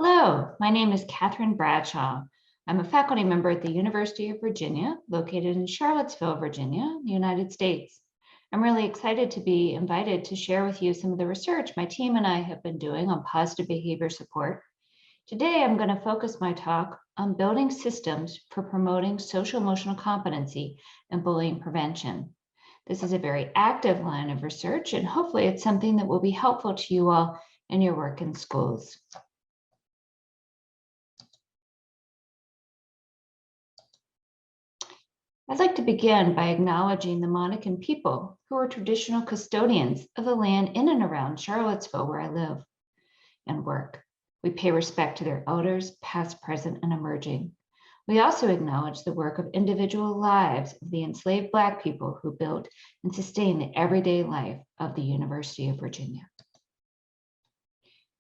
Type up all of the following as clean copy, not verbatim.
Hello, my name is Catherine Bradshaw. I'm a faculty member at the University of Virginia, located in Charlottesville, Virginia, the United States. I'm really excited to be invited to share with you some of the research my team and I have been doing on positive behavior support. Today, I'm going to focus my talk on building systems for promoting social emotional competency and bullying prevention. This is a very active line of research, and hopefully it's something that will be helpful to you all in your work in schools. I'd like to begin by acknowledging the Monacan people who are traditional custodians of the land in and around Charlottesville, where I live and work. We pay respect to their elders, past, present, and emerging. We also acknowledge the work of individual lives of the enslaved Black people who built and sustained the everyday life of the University of Virginia.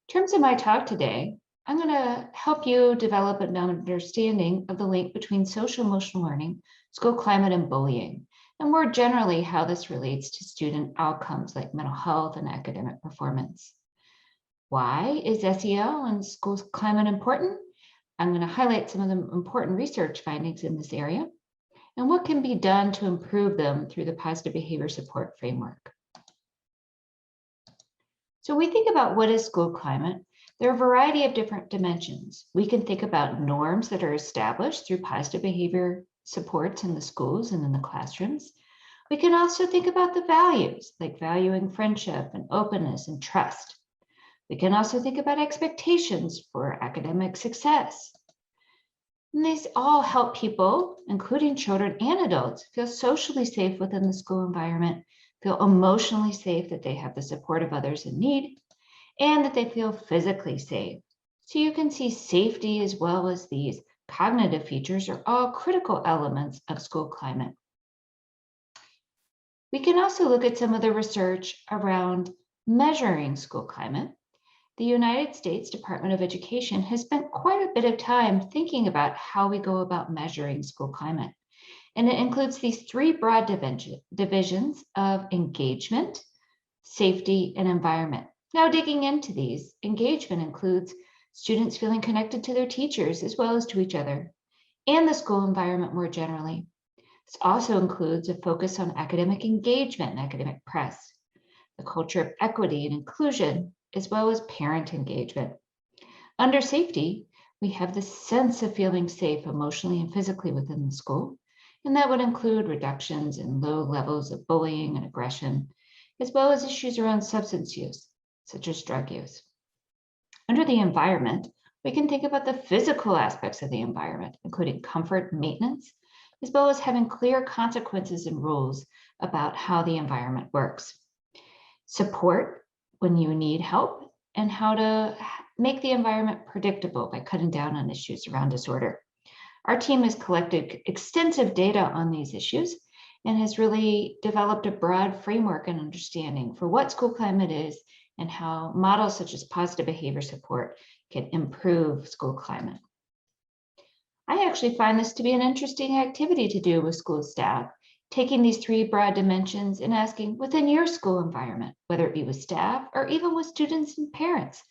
In terms of my talk today, I'm going to help you develop an understanding of the link between social emotional learning, school climate, and bullying, and more generally, how this relates to student outcomes like mental health and academic performance. Why is SEL and school climate important? I'm going to highlight some of the important research findings in this area and what can be done to improve them through the positive behavior support framework. So we think about what is school climate. There are a variety of different dimensions. We can think about norms that are established through positive behavior supports in the schools and in the classrooms. We can also think about the values, like valuing friendship and openness and trust. We can also think about expectations for academic success. And these all help people, including children and adults, feel socially safe within the school environment, feel emotionally safe that they have the support of others in need, and that they feel physically safe. So you can see safety as well as these cognitive features are all critical elements of school climate. We can also look at some of the research around measuring school climate. The United States Department of Education has spent quite a bit of time thinking about how we go about measuring school climate. And it includes these three broad divisions of engagement, safety, and environment. Now, digging into these, engagement includes students feeling connected to their teachers as well as to each other and the school environment more generally. This also includes a focus on academic engagement and academic press, the culture of equity and inclusion, as well as parent engagement. Under safety, we have the sense of feeling safe emotionally and physically within the school, and that would include reductions in low levels of bullying and aggression, as well as issues around substance use, such as drug use. Under the environment, we can think about the physical aspects of the environment, including comfort and maintenance, as well as having clear consequences and rules about how the environment works. Support when you need help, and how to make the environment predictable by cutting down on issues around disorder. Our team has collected extensive data on these issues and has really developed a broad framework and understanding for what school climate is and how models such as positive behavior support can improve school climate. I actually find this to be an interesting activity to do with school staff, taking these three broad dimensions and asking within your school environment, whether it be with staff or even with students and parents,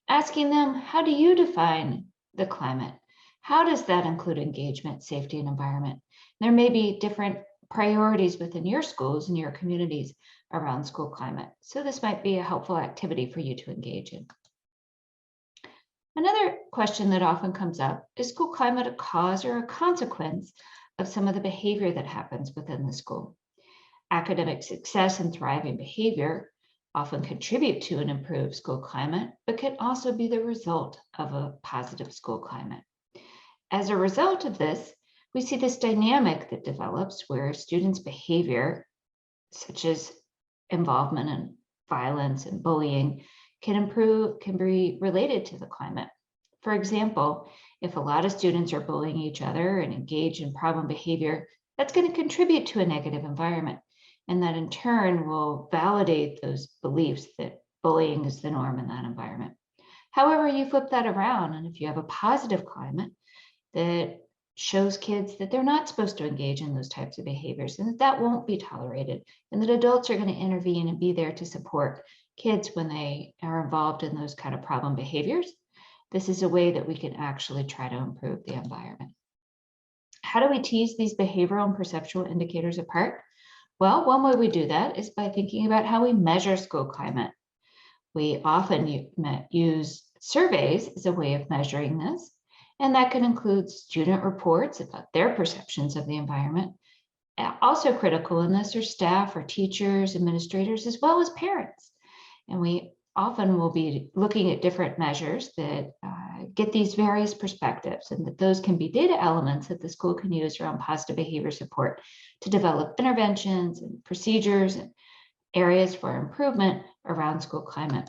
asking them, how do you define the climate? How does that include engagement, safety, and environment? There may be different priorities within your schools and your communities around school climate. So this might be a helpful activity for you to engage in. Another question that often comes up, is school climate a cause or a consequence of some of the behavior that happens within the school? Academic success and thriving behavior often contribute to an improved school climate, but can also be the result of a positive school climate. As a result of this, we see this dynamic that develops where students' behavior, such as involvement in violence and bullying, can be related to the climate. For example, if a lot of students are bullying each other and engage in problem behavior, that's going to contribute to a negative environment. And that in turn will validate those beliefs that bullying is the norm in that environment. However, you flip that around, and if you have a positive climate that shows kids that they're not supposed to engage in those types of behaviors and that won't be tolerated, and that adults are going to intervene and be there to support kids when they are involved in those kind of problem behaviors, This is a way that we can actually try to improve the environment. How do we tease these behavioral and perceptual indicators apart? Well, one way we do that is by thinking about how we measure school climate. We often use surveys as a way of measuring this, and that can include student reports about their perceptions of the environment. Also critical in this are staff or teachers, administrators, as well as parents. And we often will be looking at different measures that get these various perspectives, and that those can be data elements that the school can use around positive behavior support to develop interventions and procedures and areas for improvement around school climate.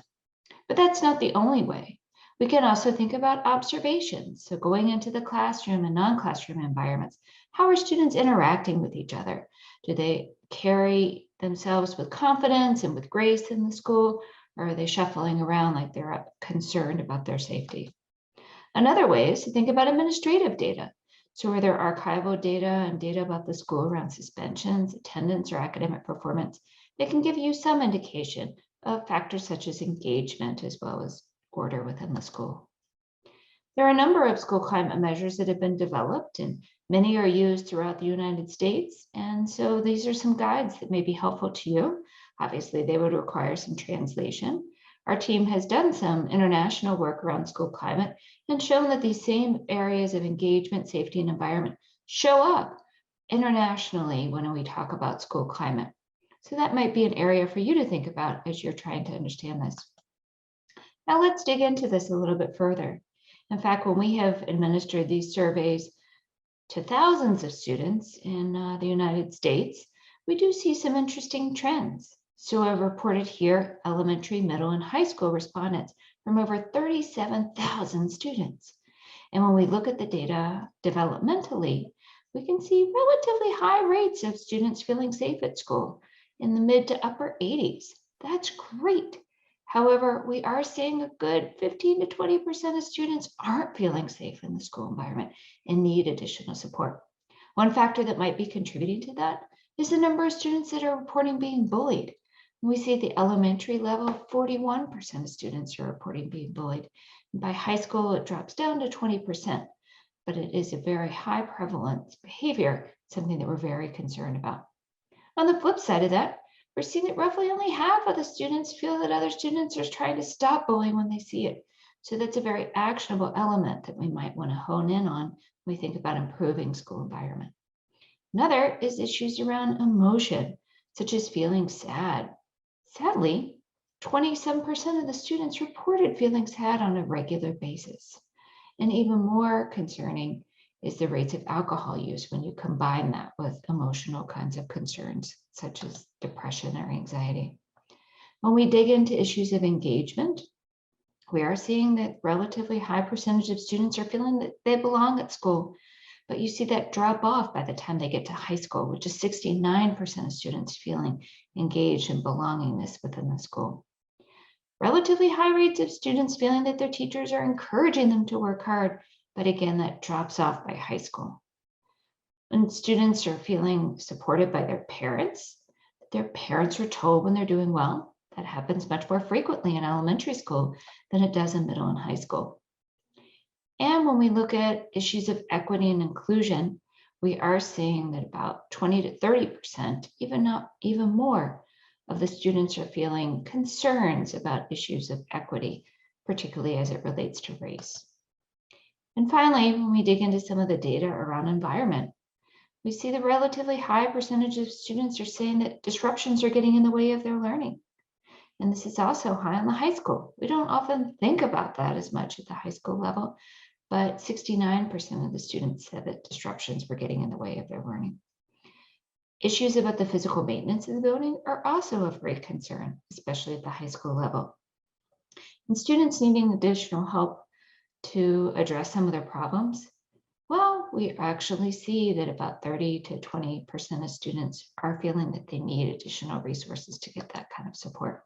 But that's not the only way. We can also think about observations. So going into the classroom and non-classroom environments, how are students interacting with each other? Do they carry themselves with confidence and with grace in the school, or are they shuffling around like they're concerned about their safety? Another way is to think about administrative data. So are there archival data and data about the school around suspensions, attendance, or academic performance that can give you some indication of factors such as engagement as well as order within the school? There are a number of school climate measures that have been developed, and many are used throughout the United States. And so these are some guides that may be helpful to you. Obviously, they would require some translation. Our team has done some international work around school climate and shown that these same areas of engagement, safety, and environment show up internationally when we talk about school climate. So that might be an area for you to think about as you're trying to understand this. Now let's dig into this a little bit further. In fact, when we have administered these surveys to thousands of students in the United States, we do see some interesting trends. So I've reported here elementary, middle, and high school respondents from over 37,000 students. And when we look at the data developmentally, we can see relatively high rates of students feeling safe at school in the mid to upper 80s. That's great. However, we are seeing a good 15 to 20% of students aren't feeling safe in the school environment and need additional support. One factor that might be contributing to that is the number of students that are reporting being bullied. We see at the elementary level, 41% of students are reporting being bullied. And by high school, it drops down to 20%, but it is a very high prevalence behavior, something that we're very concerned about. On the flip side of that, we're seeing that roughly only half of the students feel that other students are trying to stop bullying when they see it. So that's a very actionable element that we might want to hone in on when we think about improving school environment. Another is issues around emotion, such as feeling sad. Sadly, 27% of the students reported feeling sad on a regular basis. And even more concerning is the rates of alcohol use when you combine that with emotional kinds of concerns, such as depression or anxiety. When we dig into issues of engagement, we are seeing that relatively high percentage of students are feeling that they belong at school, but you see that drop off by the time they get to high school, which is 69% of students feeling engaged and belongingness within the school. Relatively high rates of students feeling that their teachers are encouraging them to work hard, but again, that drops off by high school. When students are feeling supported by their parents are told when they're doing well, that happens much more frequently in elementary school than it does in middle and high school. And when we look at issues of equity and inclusion, we are seeing that about 20 to 30%, even more, of the students are feeling concerns about issues of equity, particularly as it relates to race. And finally, when we dig into some of the data around environment, we see the relatively high percentage of students are saying that disruptions are getting in the way of their learning. And this is also high in the high school. We don't often think about that as much at the high school level, but 69% of the students said that disruptions were getting in the way of their learning. Issues about the physical maintenance of the building are also of great concern, especially at the high school level. And students needing additional help to address some of their problems, well, we actually see that about 30 to 20% of students are feeling that they need additional resources to get that kind of support.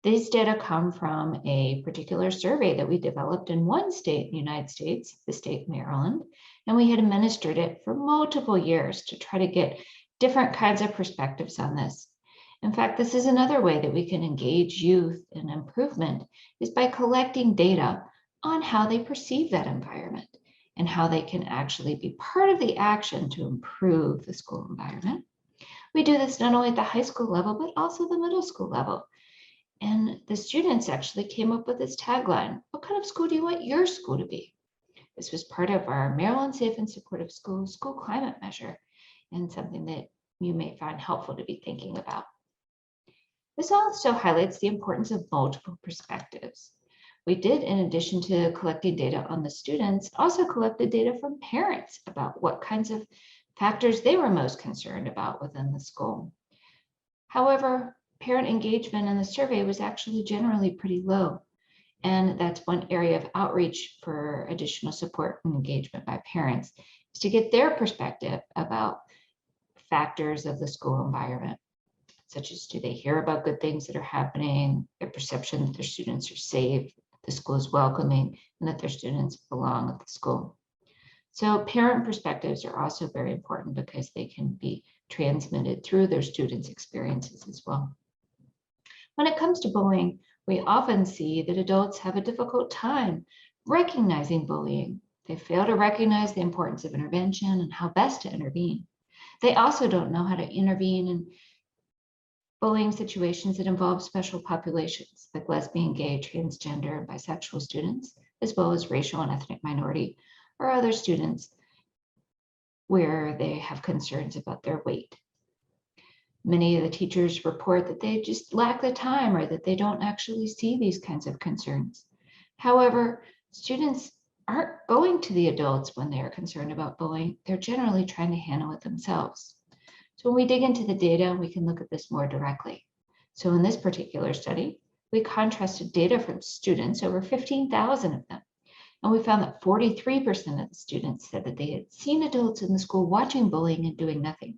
These data come from a particular survey that we developed in one state in the United States, the state of Maryland, and we had administered it for multiple years to try to get different kinds of perspectives on this. In fact, this is another way that we can engage youth in improvement is by collecting data on how they perceive that environment and how they can actually be part of the action to improve the school environment. We do this not only at the high school level, but also the middle school level. And the students actually came up with this tagline: what kind of school do you want your school to be? This was part of our Maryland Safe and Supportive Schools school climate measure, and something that you may find helpful to be thinking about. This also highlights the importance of multiple perspectives. We did, in addition to collecting data on the students, also collected data from parents about what kinds of factors they were most concerned about within the school. However, parent engagement in the survey was actually generally pretty low. And that's one area of outreach for additional support and engagement by parents, is to get their perspective about factors of the school environment, such as do they hear about good things that are happening, their perception that their students are safe, the school is welcoming, and that their students belong at the school. So parent perspectives are also very important because they can be transmitted through their students' experiences as well. When it comes to bullying, we often see that adults have a difficult time recognizing bullying. They fail to recognize the importance of intervention and how best to intervene. They also don't know how to intervene in bullying situations that involve special populations like lesbian, gay, transgender, and bisexual students, as well as racial and ethnic minority or other students where they have concerns about their weight. Many of the teachers report that they just lack the time or that they don't actually see these kinds of concerns. However, students aren't going to the adults when they are concerned about bullying. They're generally trying to handle it themselves. So when we dig into the data, we can look at this more directly. So in this particular study, we contrasted data from students, over 15,000 of them. And we found that 43% of the students said that they had seen adults in the school watching bullying and doing nothing.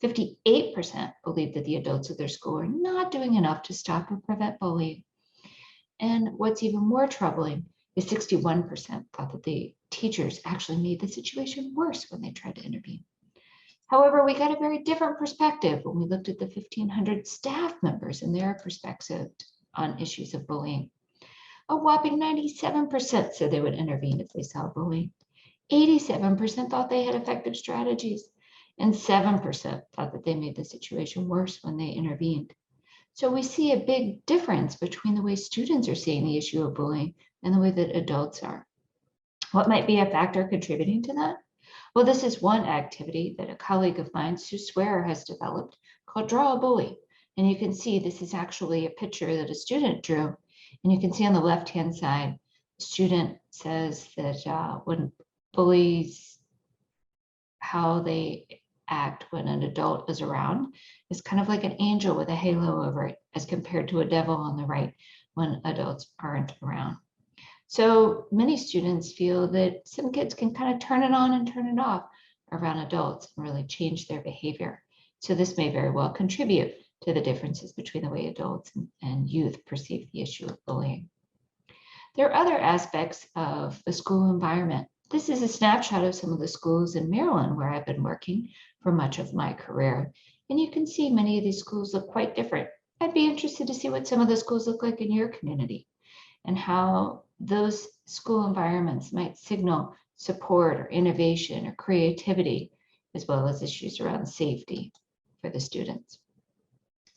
58% believed that the adults of their school are not doing enough to stop or prevent bullying. And what's even more troubling is 61% thought that the teachers actually made the situation worse when they tried to intervene. However, we got a very different perspective when we looked at the 1,500 staff members and their perspective on issues of bullying. A whopping 97% said they would intervene if they saw bullying. 87% thought they had effective strategies, and 7% thought that they made the situation worse when they intervened. So we see a big difference between the way students are seeing the issue of bullying and the way that adults are. What might be a factor contributing to that? Well, this is one activity that a colleague of mine, Sue Swearer, has developed called Draw a Bully. And you can see this is actually a picture that a student drew. And you can see on the left-hand side, the student says that when bullies, how they act when an adult is around is kind of like an angel with a halo over it, as compared to a devil on the right when adults aren't around. So many students feel that some kids can kind of turn it on and turn it off around adults and really change their behavior. So this may very well contribute to the differences between the way adults and youth perceive the issue of bullying. There are other aspects of the school environment. This is a snapshot of some of the schools in Maryland where I've been working for much of my career. And you can see many of these schools look quite different. I'd be interested to see what some of the schools look like in your community and how those school environments might signal support or innovation or creativity, as well as issues around safety for the students.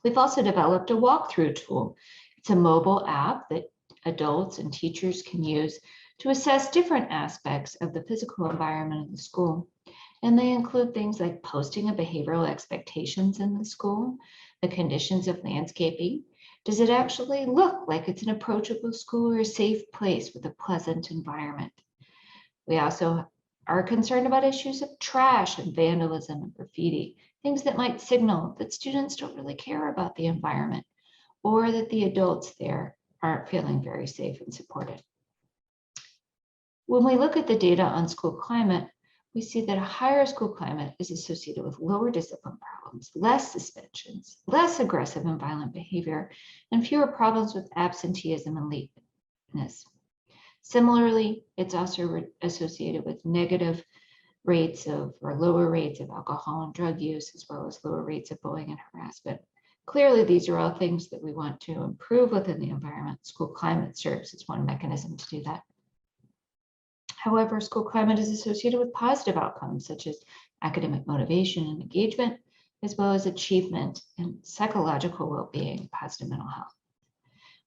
We've also developed a walkthrough tool. It's a mobile app that adults and teachers can use to assess different aspects of the physical environment of the school. And they include things like posting of behavioral expectations in the school, the conditions of landscaping. Does it actually look like it's an approachable school or a safe place with a pleasant environment? We also are concerned about issues of trash and vandalism and graffiti, things that might signal that students don't really care about the environment or that the adults there aren't feeling very safe and supported. When we look at the data on school climate, we see that a higher school climate is associated with lower discipline problems, less suspensions, less aggressive and violent behavior, and fewer problems with absenteeism and lateness. Similarly, it's also associated with negative rates of or lower rates of alcohol and drug use, as well as lower rates of bullying and harassment. Clearly, these are all things that we want to improve within the environment. School climate serves as one mechanism to do that. However, school climate is associated with positive outcomes such as academic motivation and engagement, as well as achievement and psychological well-being, positive mental health.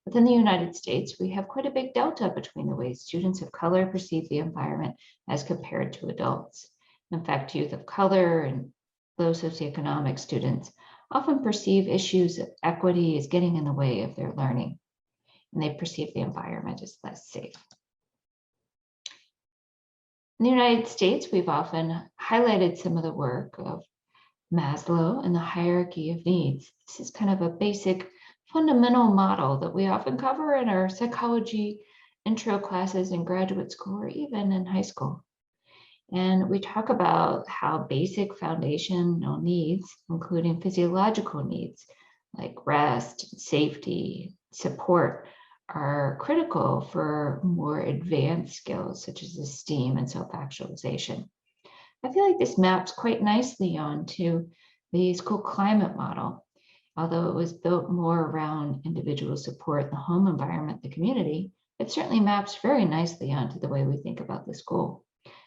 Within the United States, we have quite a big delta between the ways students of color perceive the environment as compared to adults. In fact, youth of color and low socioeconomic students often perceive issues of equity as getting in the way of their learning, and they perceive the environment as less safe. In the United States, we've often highlighted some of the work of Maslow and the hierarchy of needs. This is kind of a basic fundamental model that we often cover in our psychology intro classes in graduate school or even in high school. And we talk about how basic foundational needs, including physiological needs like rest, safety, support, are critical for more advanced skills such as esteem and self-actualization. I feel like this maps quite nicely onto the school climate model. Although it was built more around individual support, the home environment, the community, it certainly maps very nicely onto the way we think about the school.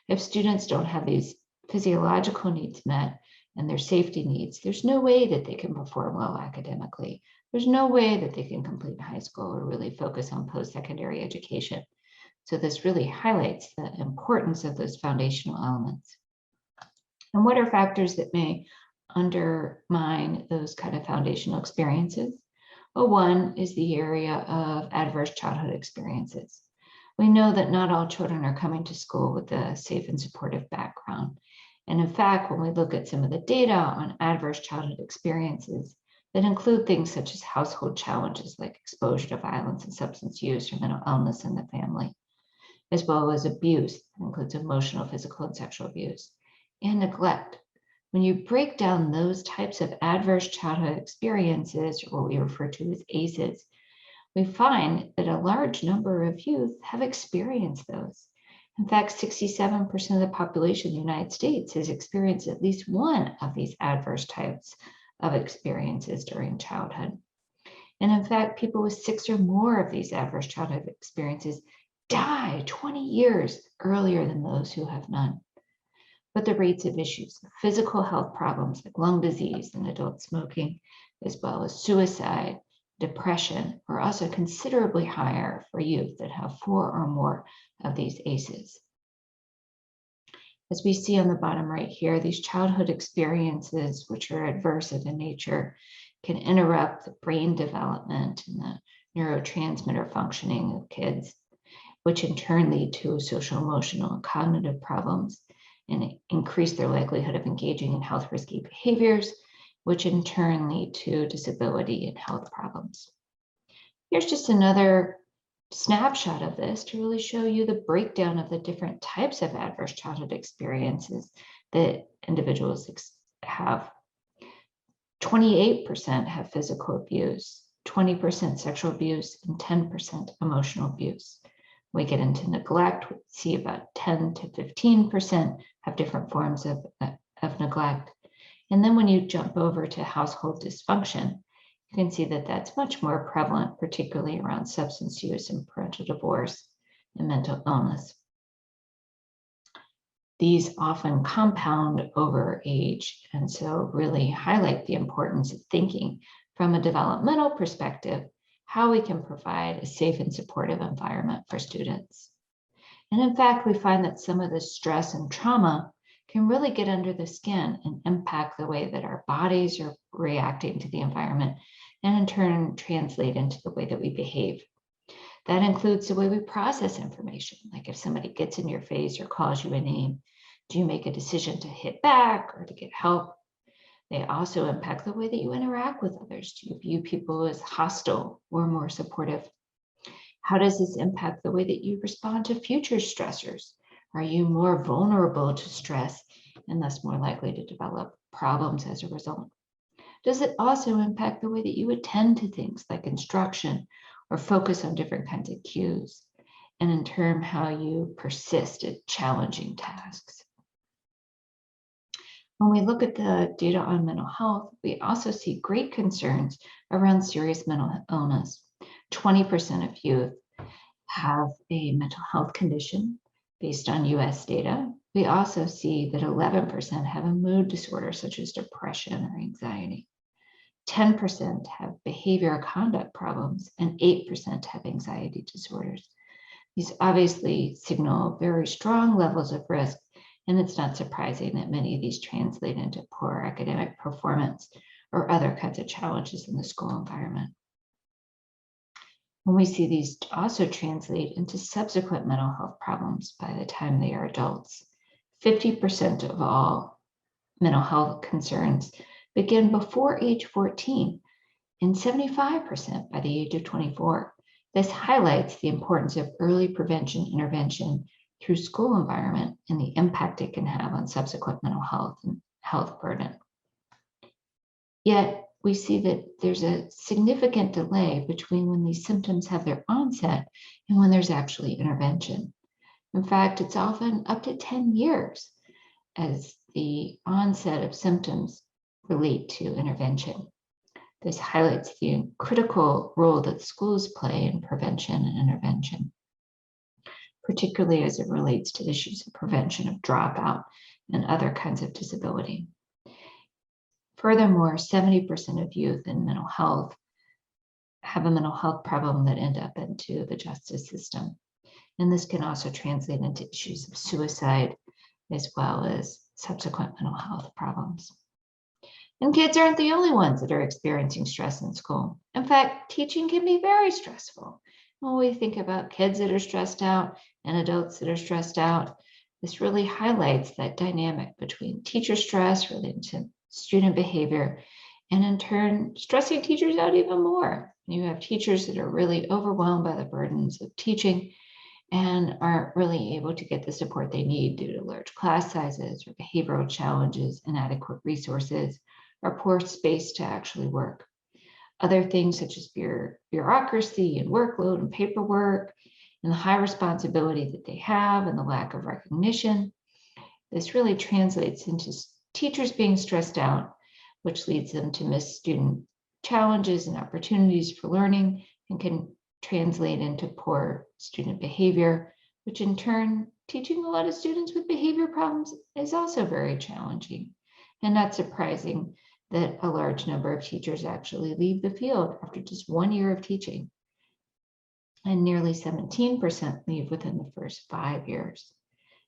If students don't have these physiological needs met and their safety needs, there's no way that they can perform well academically. There's no way that they can complete high school or really focus on post-secondary education. So this really highlights the importance of those foundational elements. And what are factors that may undermine those kind of foundational experiences? Well, one is the area of adverse childhood experiences. We know that not all children are coming to school with a safe and supportive background. And in fact, when we look at some of the data on adverse childhood experiences that include things such as household challenges like exposure to violence and substance use or mental illness in the family, as well as abuse, that includes emotional, physical, and sexual abuse, and neglect. When you break down those types of adverse childhood experiences, or what we refer to as ACEs, we find that a large number of youth have experienced those. In fact, 67% of the population in the United States has experienced at least one of these adverse types of experiences during childhood. And in fact, people with 6 or more of these adverse childhood experiences die 20 years earlier than those who have none. But the rates of issues, physical health problems like lung disease and adult smoking, as well as suicide, depression, are also considerably higher for youth that have 4 or more of these ACEs. As we see on the bottom right here, these childhood experiences, which are adversive in nature, can interrupt the brain development and the neurotransmitter functioning of kids, which in turn lead to social, emotional, and cognitive problems, and increase their likelihood of engaging in health risky behaviors, which in turn lead to disability and health problems. Here's just another snapshot of this to really show you the breakdown of the different types of adverse childhood experiences that individuals have. 28% have physical abuse, 20% sexual abuse, and 10% emotional abuse. We get into neglect, we see about 10 to 15% have different forms of neglect. And then when you jump over to household dysfunction, you can see that that's much more prevalent, particularly around substance use and parental divorce and mental illness. These often compound over age, and so really highlight the importance of thinking from a developmental perspective how we can provide a safe and supportive environment for students. And in fact, we find that some of the stress and trauma can really get under the skin and impact the way that our bodies are reacting to the environment, and in turn translate into the way that we behave. That includes the way we process information. Like if somebody gets in your face or calls you a name, do you make a decision to hit back or to get help? They also impact the way that you interact with others. Do you view people as hostile or more supportive? How does this impact the way that you respond to future stressors? Are you more vulnerable to stress and thus more likely to develop problems as a result? Does it also impact the way that you attend to things like instruction or focus on different kinds of cues? And in turn, how you persist at challenging tasks? When we look at the data on mental health, we also see great concerns around serious mental illness. 20% of youth have a mental health condition, Based on US data, we also see that 11% have a mood disorder such as depression or anxiety. 10% have behavior or conduct problems, and 8% have anxiety disorders. These obviously signal very strong levels of risk, and it's not surprising that many of these translate into poor academic performance or other kinds of challenges in the school environment. When we see these also translate into subsequent mental health problems by the time they are adults. 50% of all mental health concerns begin before age 14 and 75% by the age of 24. This highlights the importance of early prevention intervention through school environment and the impact it can have on subsequent mental health and health burden. Yet we see that there's a significant delay between when these symptoms have their onset and when there's actually intervention. In fact, it's often up to 10 years as the onset of symptoms relate to intervention. This highlights the critical role that schools play in prevention and intervention, particularly as it relates to issues of prevention of dropout and other kinds of disability. Furthermore, 70% of youth in mental health have a mental health problem that end up into the justice system. And this can also translate into issues of suicide as well as subsequent mental health problems. And kids aren't the only ones that are experiencing stress in school. In fact, teaching can be very stressful. When we think about kids that are stressed out and adults that are stressed out, this really highlights that dynamic between teacher stress related to student behavior, and in turn, stressing teachers out even more. You have teachers that are really overwhelmed by the burdens of teaching and aren't really able to get the support they need due to large class sizes or behavioral challenges, inadequate resources, or poor space to actually work. Other things such as bureaucracy and workload and paperwork and the high responsibility that they have and the lack of recognition. This really translates into teachers being stressed out, which leads them to miss student challenges and opportunities for learning and can translate into poor student behavior, which in turn, teaching a lot of students with behavior problems is also very challenging. And not surprising that a large number of teachers actually leave the field after just 1 year of teaching. And nearly 17% leave within the first 5 years.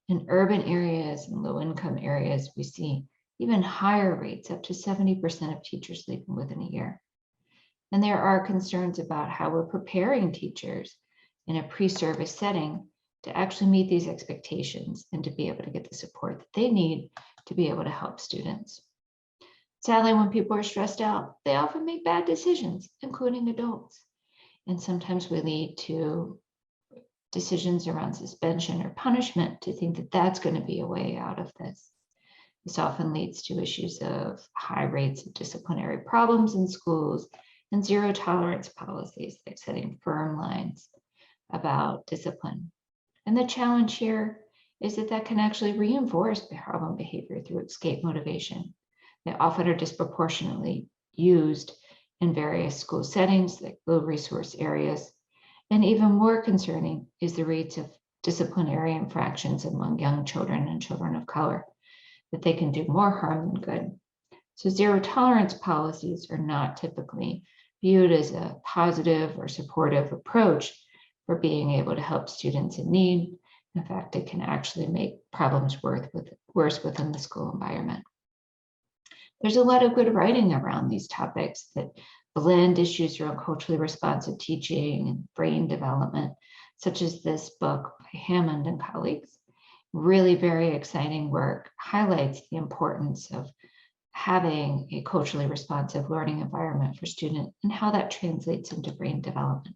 In urban areas and low-income areas, we see even higher rates, up to 70% of teachers leaving within a year. And there are concerns about how we're preparing teachers in a pre-service setting to actually meet these expectations and to be able to get the support that they need to be able to help students. Sadly, when people are stressed out, they often make bad decisions, including adults. And sometimes we lead to decisions around suspension or punishment to think that that's going to be a way out of this. This often leads to issues of high rates of disciplinary problems in schools and zero tolerance policies, like setting firm lines about discipline. And the challenge here is that that can actually reinforce problem behavior through escape motivation. They often are disproportionately used in various school settings, like low resource areas. And even more concerning is the rates of disciplinary infractions among young children and children of color, that they can do more harm than good. So zero tolerance policies are not typically viewed as a positive or supportive approach for being able to help students in need. In fact, it can actually make problems worse within the school environment. There's a lot of good writing around these topics that blend issues around culturally responsive teaching and brain development, such as this book by Hammond and colleagues. Really very exciting work, highlights the importance of having a culturally responsive learning environment for students and how that translates into brain development.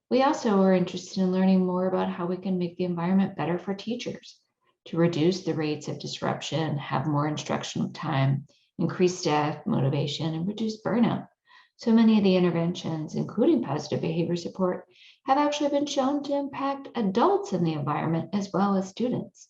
We also are interested in learning more about how we can make the environment better for teachers to reduce the rates of disruption, have more instructional time, increase staff motivation, and reduce burnout. So many of the interventions, including positive behavior support, have actually been shown to impact adults in the environment as well as students.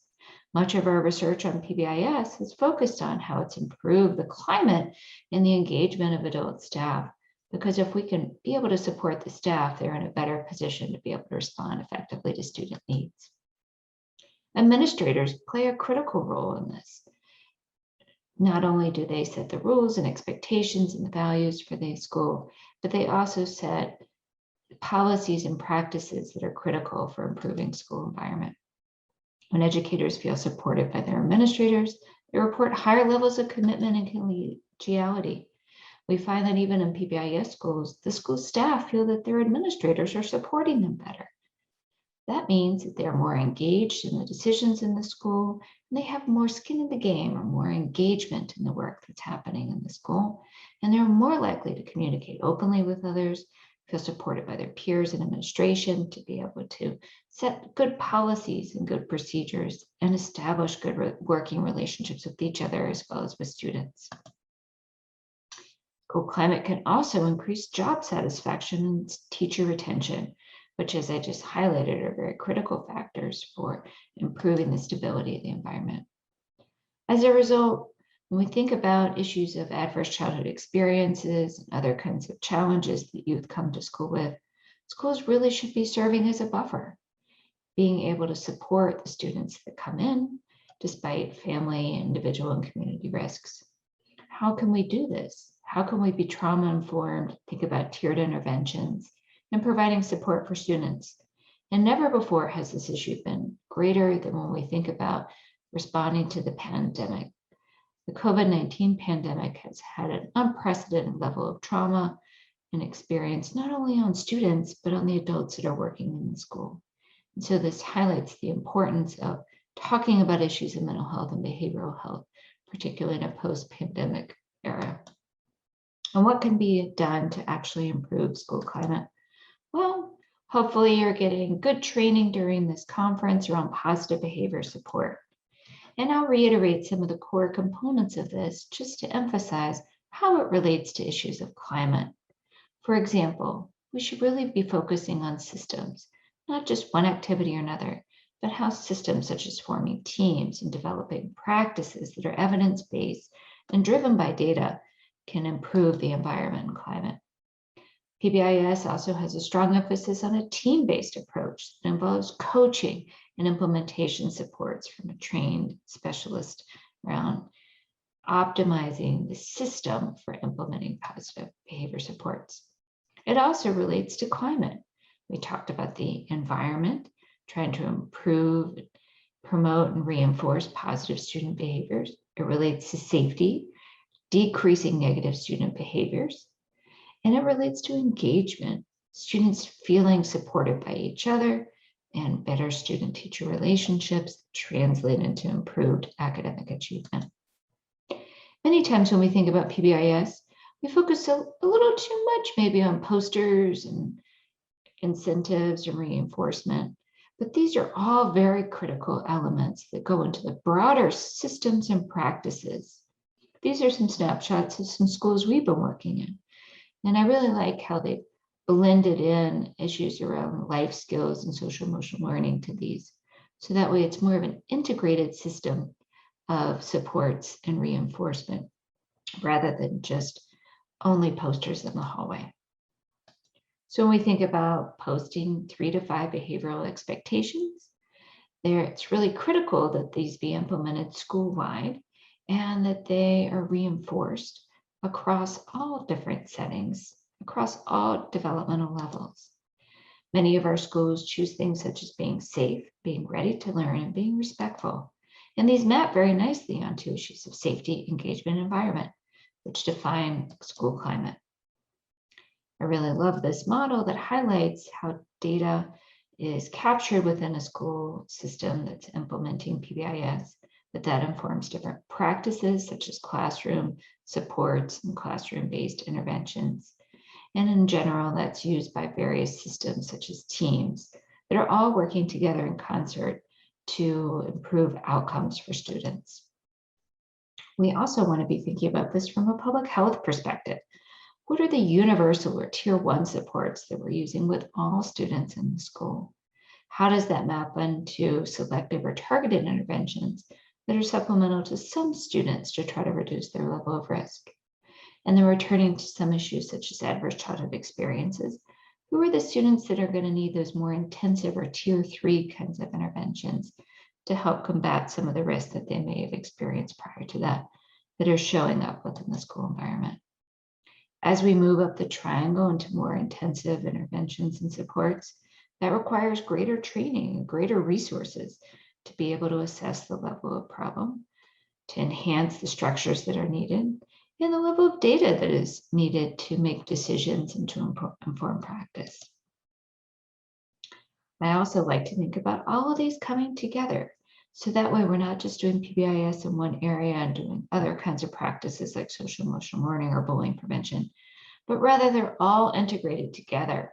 Much of our research on PBIS has focused on how it's improved the climate and the engagement of adult staff, because if we can be able to support the staff, they're in a better position to be able to respond effectively to student needs. Administrators play a critical role in this. Not only do they set the rules and expectations and the values for the school, but they also set policies and practices that are critical for improving school environment. When educators feel supported by their administrators, they report higher levels of commitment and collegiality. We find that even in PBIS schools, the school staff feel that their administrators are supporting them better. That means that they're more engaged in the decisions in the school, and they have more skin in the game or more engagement in the work that's happening in the school. And they're more likely to communicate openly with others, feel supported by their peers and administration to be able to set good policies and good procedures and establish good working relationships with each other as well as with students. School climate can also increase job satisfaction and teacher retention, which, as I just highlighted, are very critical factors for improving the stability of the environment. As a result, when we think about issues of adverse childhood experiences and other kinds of challenges that youth come to school with, schools really should be serving as a buffer, being able to support the students that come in despite family, individual, and community risks. How can we do this? How can we be trauma-informed, think about tiered interventions, and providing support for students? And never before has this issue been greater than when we think about responding to the pandemic. The COVID-19 pandemic has had an unprecedented level of trauma and experience, not only on students, but on the adults that are working in the school. And so this highlights the importance of talking about issues of mental health and behavioral health, particularly in a post-pandemic era. And what can be done to actually improve school climate? Well, hopefully you're getting good training during this conference around positive behavior support. And I'll reiterate some of the core components of this just to emphasize how it relates to issues of climate. For example, we should really be focusing on systems, not just one activity or another, but how systems such as forming teams and developing practices that are evidence-based and driven by data can improve the environment and climate. PBIS also has a strong emphasis on a team-based approach that involves coaching and implementation supports from a trained specialist around optimizing the system for implementing positive behavior supports. It also relates to climate. We talked about the environment, trying to improve, promote, and reinforce positive student behaviors. It relates to safety, decreasing negative student behaviors. And it relates to engagement, students feeling supported by each other, and better student-teacher relationships translate into improved academic achievement. Many times when we think about PBIS, we focus a little too much maybe on posters and incentives and reinforcement, but these are all very critical elements that go into the broader systems and practices. These are some snapshots of some schools we've been working in. And I really like how they blended in issues around life skills and social emotional learning to these. So that way it's more of an integrated system of supports and reinforcement rather than just only posters in the hallway. So when we think about posting 3 to 5 behavioral expectations, it's really critical that these be implemented school-wide and that they are reinforced across all different settings, across all developmental levels. Many of our schools choose things such as being safe, being ready to learn, and being respectful. And these map very nicely onto issues of safety, engagement, and environment, which define school climate. I really love this model that highlights how data is captured within a school system that's implementing PBIS, that informs different practices such as classroom supports and classroom-based interventions. And in general, that's used by various systems such as teams that are all working together in concert to improve outcomes for students. We also want to be thinking about this from a public health perspective. What are the universal or tier 1 supports that we're using with all students in the school? How does that map into selective or targeted interventions that are supplemental to some students to try to reduce their level of risk? And then returning to some issues such as adverse childhood experiences. Who are the students that are going to need those more intensive or tier 3 kinds of interventions to help combat some of the risks that they may have experienced prior to that are showing up within the school environment? As we move up the triangle into more intensive interventions and supports, that requires greater training and greater resources to be able to assess the level of problem, to enhance the structures that are needed, and the level of data that is needed to make decisions and to inform practice. I also like to think about all of these coming together. So that way we're not just doing PBIS in one area and doing other kinds of practices like social emotional learning or bullying prevention, but rather they're all integrated together,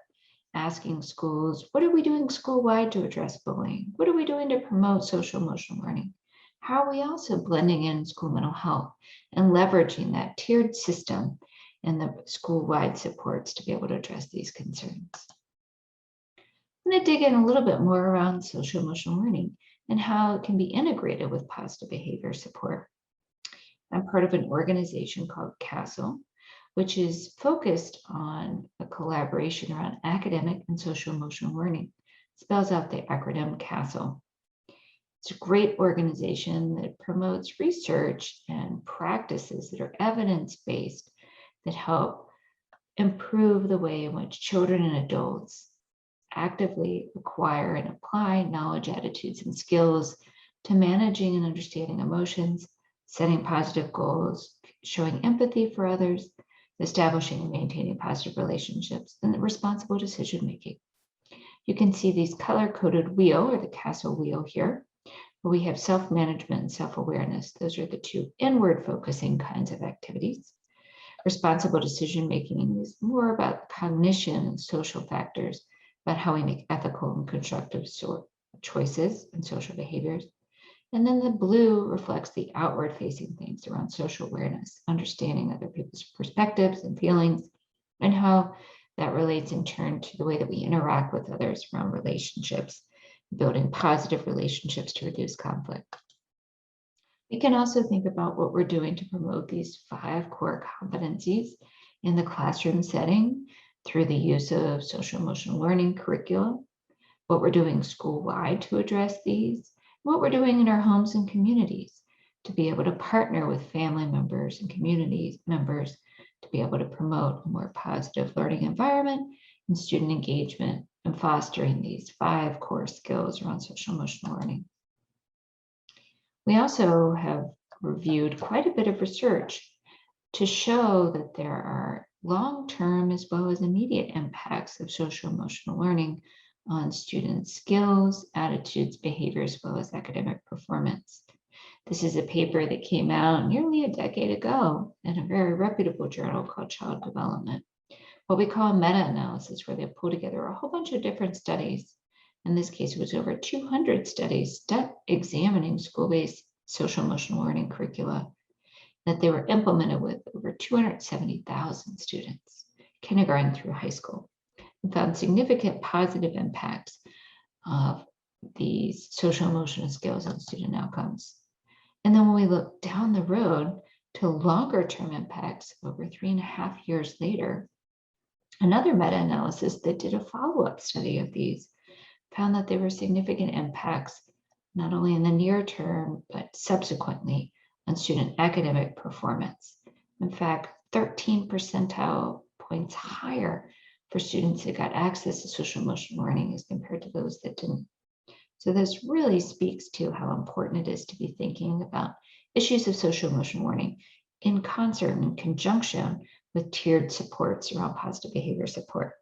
asking schools, what are we doing school-wide to address bullying? What are we doing to promote social emotional learning? How are we also blending in school mental health and leveraging that tiered system and the school-wide supports to be able to address these concerns? I'm going to dig in a little bit more around social emotional learning and how it can be integrated with positive behavior support. I'm part of an organization called CASEL, which is focused on a collaboration around academic and social emotional learning. It spells out the acronym CASEL. It's a great organization that promotes research and practices that are evidence-based that help improve the way in which children and adults actively acquire and apply knowledge, attitudes, and skills to managing and understanding emotions, setting positive goals, showing empathy for others, establishing and maintaining positive relationships, and responsible decision-making. You can see these color-coded wheel or the CASEL wheel here, where we have self-management and self-awareness. Those are the two inward-focusing kinds of activities. Responsible decision-making is more about cognition and social factors, about how we make ethical and constructive choices and social behaviors. And then the blue reflects the outward-facing things around social awareness, understanding other people's perspectives and feelings, and how that relates in turn to the way that we interact with others around relationships, building positive relationships to reduce conflict. We can also think about what we're doing to promote these 5 core competencies in the classroom setting through the use of social emotional learning curricula, what we're doing school-wide to address these, what we're doing in our homes and communities to be able to partner with family members and community members to be able to promote a more positive learning environment and student engagement and fostering these 5 core skills around social emotional learning. We also have reviewed quite a bit of research to show that there are long-term as well as immediate impacts of social emotional learning on students' skills, attitudes, behaviors, as well as academic performance. This is a paper that came out nearly a decade ago in a very reputable journal called Child Development, what we call a meta-analysis, where they pull together a whole bunch of different studies. In this case, it was over 200 studies examining school-based social emotional learning curricula that they were implemented with over 270,000 students, kindergarten through high school, and found significant positive impacts of these social emotional skills and student outcomes. And then when we look down the road to longer term impacts over 3.5 years later, another meta-analysis that did a follow-up study of these found that there were significant impacts, not only in the near term, but subsequently on student academic performance. In fact, 13 percentile points higher for students that got access to social emotional learning as compared to those that didn't. So this really speaks to how important it is to be thinking about issues of social emotional learning in concert and in conjunction with tiered supports around positive behavior support.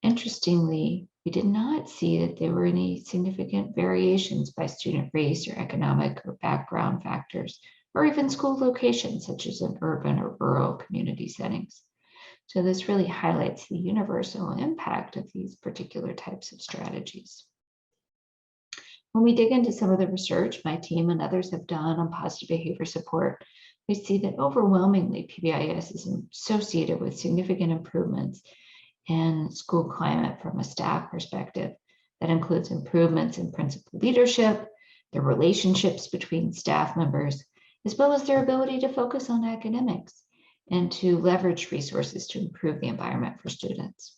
Interestingly, we did not see that there were any significant variations by student race or economic or background factors, or even school locations, such as in urban or rural community settings. So this really highlights the universal impact of these particular types of strategies. When we dig into some of the research my team and others have done on positive behavior support, we see that overwhelmingly PBIS is associated with significant improvements in school climate from a staff perspective. That includes improvements in principal leadership, the relationships between staff members, as well as their ability to focus on academics and to leverage resources to improve the environment for students.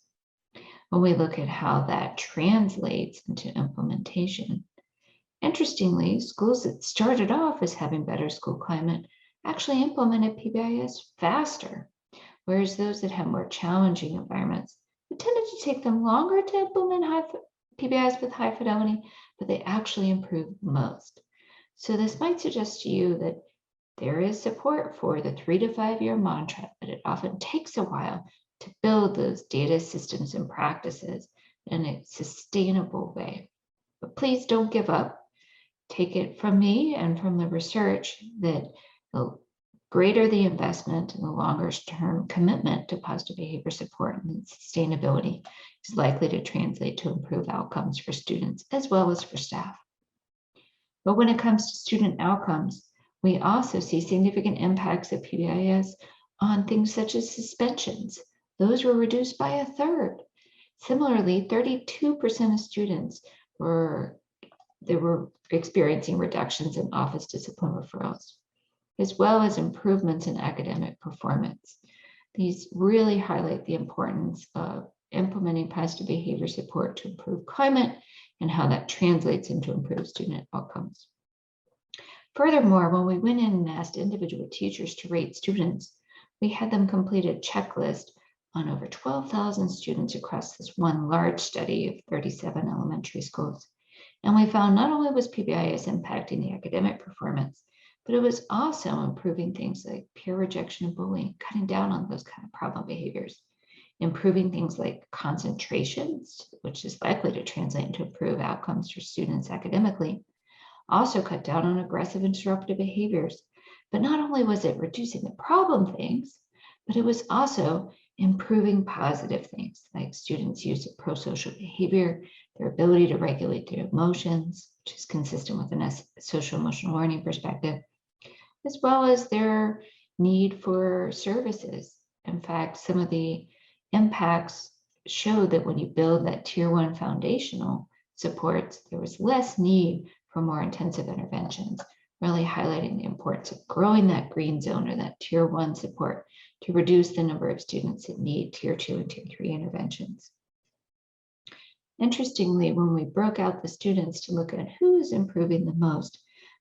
When we look at how that translates into implementation, interestingly, schools that started off as having better school climate actually implemented PBIS faster, whereas those that have more challenging environments, it tended to take them longer to implement PBIs with high fidelity, but they actually improved most. So this might suggest to you that there is support for the 3 to 5 year mantra, but it often takes a while to build those data systems and practices in a sustainable way. But please don't give up. Take it from me and from the research that the greater the investment and the longer term commitment to positive behavior support and sustainability is likely to translate to improved outcomes for students as well as for staff. But when it comes to student outcomes, we also see significant impacts of PBIS on things such as suspensions. Those were reduced by a third. Similarly, 32% of students were experiencing reductions in office discipline referrals, as well as improvements in academic performance. These really highlight the importance of implementing positive behavior support to improve climate and how that translates into improved student outcomes. Furthermore, when we went in and asked individual teachers to rate students, we had them complete a checklist on over 12,000 students across this one large study of 37 elementary schools. And we found not only was PBIS impacting the academic performance, but it was also improving things like peer rejection and bullying, cutting down on those kind of problem behaviors, improving things like concentrations, which is likely to translate into improved outcomes for students academically, also cut down on aggressive and disruptive behaviors. But not only was it reducing the problem things, but it was also improving positive things like students' use of pro-social behavior, their ability to regulate their emotions, which is consistent with a social emotional learning perspective, as well as their need for services. In fact, some of the impacts show that when you build that tier 1 foundational supports, there was less need for more intensive interventions, really highlighting the importance of growing that green zone or that tier 1 support to reduce the number of students that need tier 2 and tier 3 interventions. Interestingly, when we broke out the students to look at who is improving the most,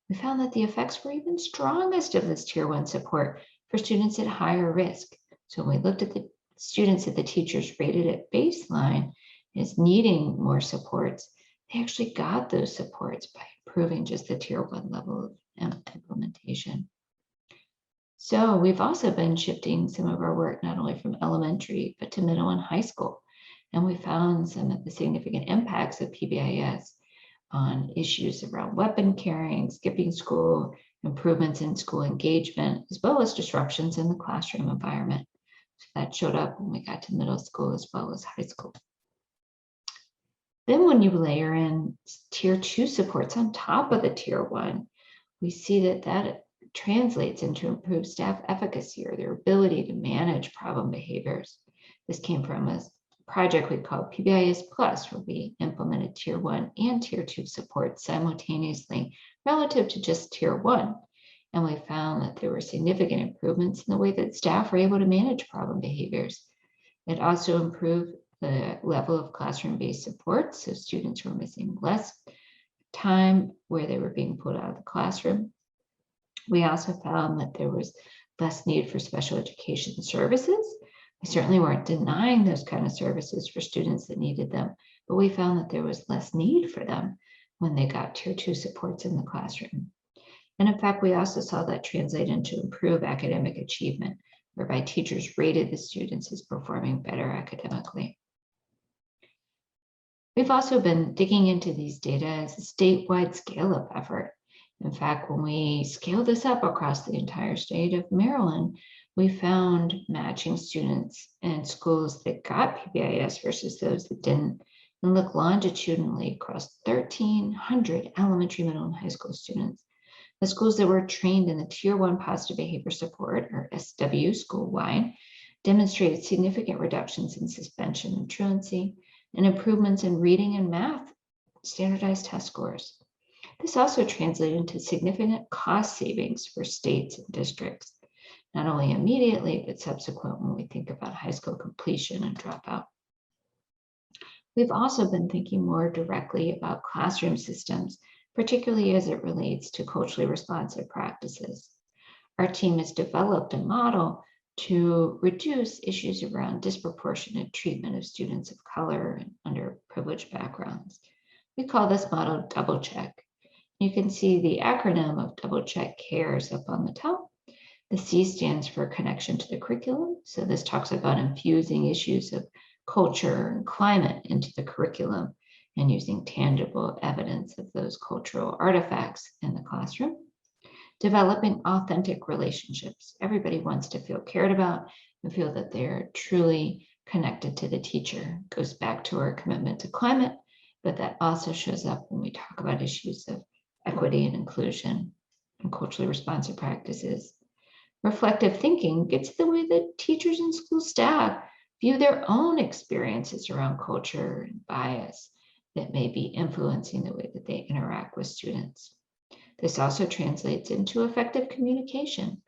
we found that the effects were even strongest of this tier 1 support for students at higher risk. So when we looked at the students that the teachers rated at baseline as needing more supports, they actually got those supports by improving just the tier 1 level of implementation. So we've also been shifting some of our work not only from elementary, but to middle and high school. And we found some of the significant impacts of PBIS on issues around weapon carrying, skipping school, improvements in school engagement, as well as disruptions in the classroom environment. So that showed up when we got to middle school as well as high school. Then when you layer in tier 2 supports on top of the tier 1, we see that translates into improved staff efficacy or their ability to manage problem behaviors. This came from a project we called PBIS Plus, where we implemented tier 1 and tier 2 support simultaneously relative to just tier 1. And we found that there were significant improvements in the way that staff were able to manage problem behaviors. It also improved the level of classroom-based support, so students were missing less time where they were being pulled out of the classroom. We also found that there was less need for special education services. We certainly weren't denying those kind of services for students that needed them, but we found that there was less need for them when they got tier 2 supports in the classroom. And in fact, we also saw that translate into improved academic achievement, whereby teachers rated the students as performing better academically. We've also been digging into these data as a statewide scale-up effort. In fact, when we scaled this up across the entire state of Maryland, we found matching students in schools that got PBIS versus those that didn't, and looked longitudinally across 1,300 elementary, middle, and high school students. The schools that were trained in the tier 1 positive behavior support, or SW school-wide, demonstrated significant reductions in suspension and truancy and improvements in reading and math standardized test scores. This also translated into significant cost savings for states and districts. not only immediately, but subsequent when we think about high school completion and dropout. We've also been thinking more directly about classroom systems, particularly as it relates to culturally responsive practices. Our team has developed a model to reduce issues around disproportionate treatment of students of color and underprivileged backgrounds. We call this model Double Check. You can see the acronym of Double Check CARES up on the top. The C stands for connection to the curriculum. So this talks about infusing issues of culture and climate into the curriculum and using tangible evidence of those cultural artifacts in the classroom. Developing authentic relationships. Everybody wants to feel cared about and feel that they're truly connected to the teacher. It goes back to our commitment to climate, but that also shows up when we talk about issues of equity and inclusion and culturally responsive practices. Reflective thinking gets to the way that teachers and school staff view their own experiences around culture and bias that may be influencing the way that they interact with students. This also translates into effective communication,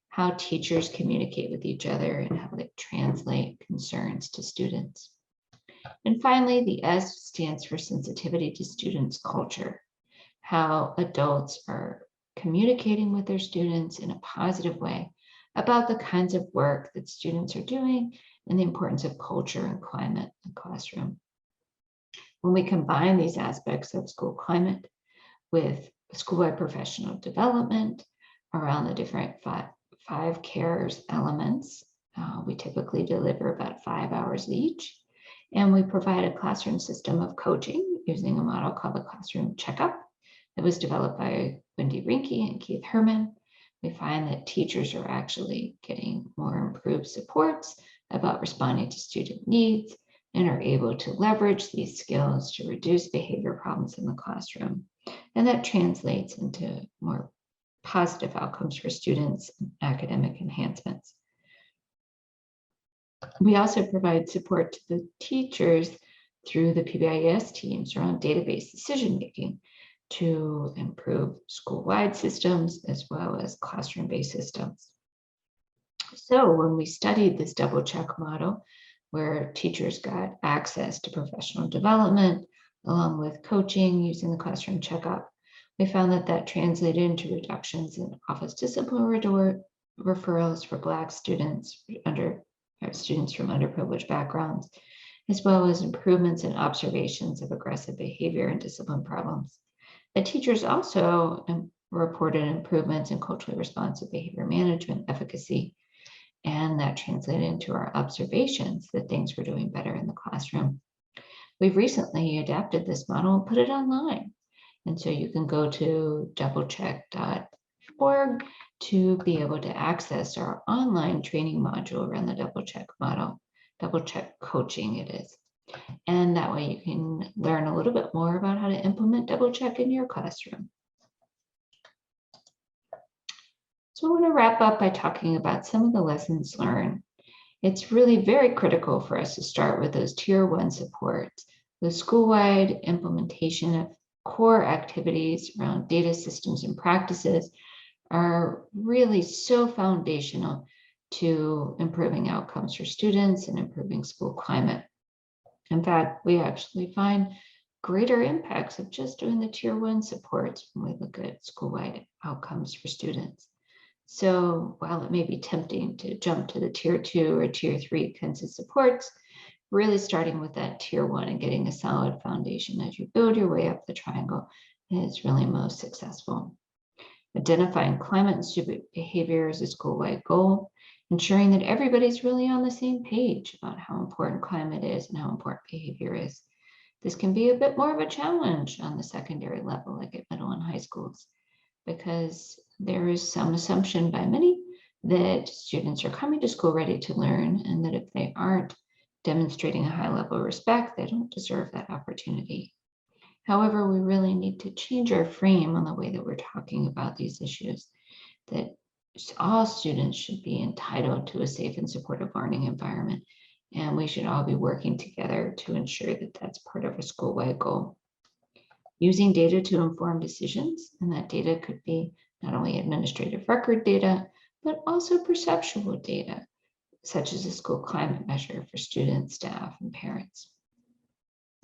how teachers communicate with each other and how they translate concerns to students. And finally, the S stands for sensitivity to students' culture, how adults are communicating with their students in a positive way about the kinds of work that students are doing and the importance of culture and climate in the classroom. When we combine these aspects of school climate with school-wide professional development around the different five CARES elements, we typically deliver about 5 hours each. And we provide a classroom system of coaching using a model called the Classroom Checkup. It was developed by Wendy Rinke and Keith Herman. We find that teachers are actually getting more improved supports about responding to student needs and are able to leverage these skills to reduce behavior problems in the classroom. And that translates into more positive outcomes for students and academic enhancements. We also provide support to the teachers through the PBIS teams around database decision-making to improve school-wide systems as well as classroom-based systems. So when we studied this double check model, where teachers got access to professional development along with coaching using the classroom checkup, we found that that translated into reductions in office discipline referrals for Black students, students from underprivileged backgrounds, as well as improvements in observations of aggressive behavior and discipline problems. The teachers also reported improvements in culturally responsive behavior management efficacy, and that translated into our observations that things were doing better in the classroom. We've recently adapted this model and put it online. And so you can go to doublecheck.org to be able to access our online training module around the double check model, double check coaching it is. And that way you can learn a little bit more about how to implement double check in your classroom. So I want to wrap up by talking about some of the lessons learned. It's really very critical for us to start with those tier 1 supports, the school-wide implementation of core activities around data systems and practices are really so foundational to improving outcomes for students and improving school climate. In fact, we actually find greater impacts of just doing the tier 1 supports when we look at school-wide outcomes for students. So while it may be tempting to jump to the tier 2 or tier 3 kinds of supports, really starting with that tier 1 and getting a solid foundation as you build your way up the triangle is really most successful. Identifying climate and student behavior as a school-wide goal, ensuring that everybody's really on the same page about how important climate is and how important behavior is. This can be a bit more of a challenge on the secondary level, like at middle and high schools, because there is some assumption by many that students are coming to school ready to learn, and that if they aren't demonstrating a high level of respect, they don't deserve that opportunity. However, we really need to change our frame on the way that we're talking about these issues, that all students should be entitled to a safe and supportive learning environment, and we should all be working together to ensure that that's part of a school-wide goal. Using data to inform decisions, and that data could be not only administrative record data, but also perceptual data, such as a school climate measure for students, staff, and parents.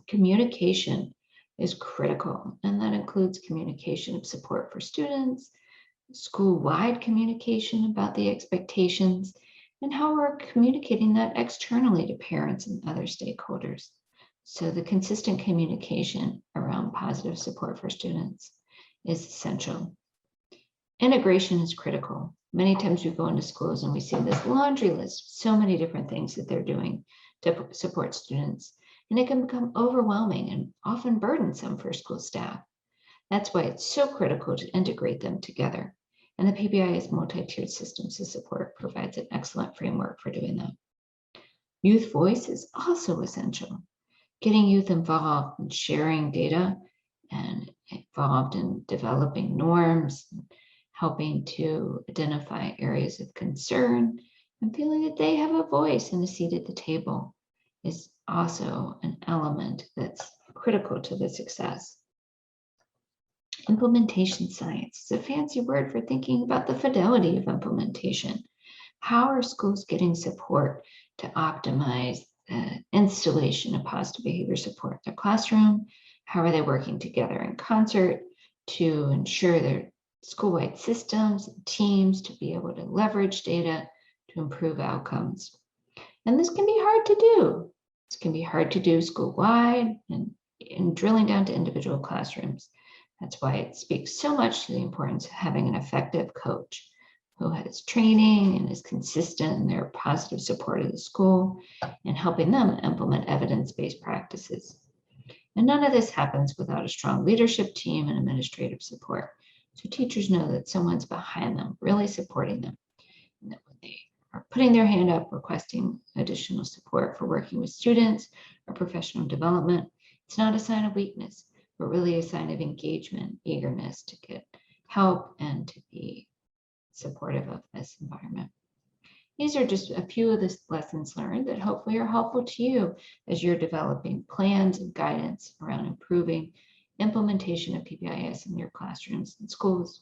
Communication is critical, and that includes communication of support for students, school-wide communication about the expectations, and how we're communicating that externally to parents and other stakeholders. So the consistent communication around positive support for students is essential. Integration is critical. Many times we go into schools and we see this laundry list, so many different things that they're doing to support students, and it can become overwhelming and often burdensome for school staff. That's why it's so critical to integrate them together. And the PBI's multi-tiered systems of support provides an excellent framework for doing that. Youth voice is also essential. Getting youth involved in sharing data and involved in developing norms, helping to identify areas of concern, and feeling that they have a voice and a seat at the table is also an element that's critical to the success. Implementation science is a fancy word for thinking about the fidelity of implementation. How are schools getting support to optimize the installation of positive behavior support in their classroom? How are they working together in concert to ensure their school-wide systems and teams to be able to leverage data to improve outcomes? And this can be hard to do. This can be hard to do school-wide and drilling down to individual classrooms. That's why it speaks so much to the importance of having an effective coach who has training and is consistent in their positive support of the school and helping them implement evidence-based practices. And none of this happens without a strong leadership team and administrative support. So teachers know that someone's behind them, really supporting them, and that when they are putting their hand up requesting additional support for working with students or professional development, it's not a sign of weakness, but really a sign of engagement, eagerness to get help and to be supportive of this environment. These are just a few of the lessons learned that hopefully are helpful to you as you're developing plans and guidance around improving implementation of PBIS in your classrooms and schools.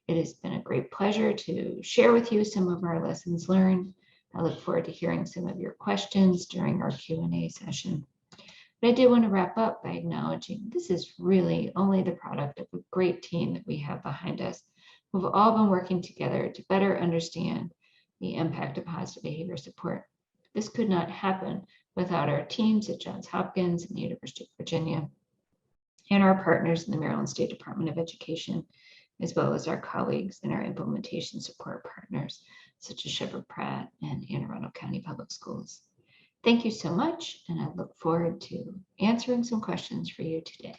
It has been a great pleasure to share with you some of our lessons learned. I look forward to hearing some of your questions during our Q&A session. But I do want to wrap up by acknowledging this is really only the product of a great team that we have behind us, who've all been working together to better understand the impact of positive behavior support. This could not happen without our teams at Johns Hopkins and the University of Virginia, and our partners in the Maryland State Department of Education, as well as our colleagues and our implementation support partners, such as Shepherd Pratt and Anne Arundel County Public Schools. Thank you so much, and I look forward to answering some questions for you today.